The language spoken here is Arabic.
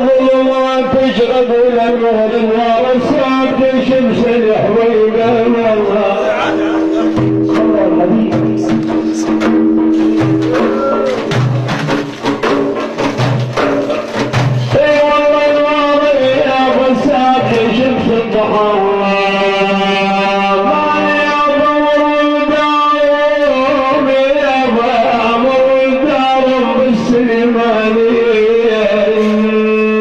الظلمات تشرب الانوار والساعة شمس الحبيب والله صلى الحبيب اي والله النار يا والساعة شمس الضحى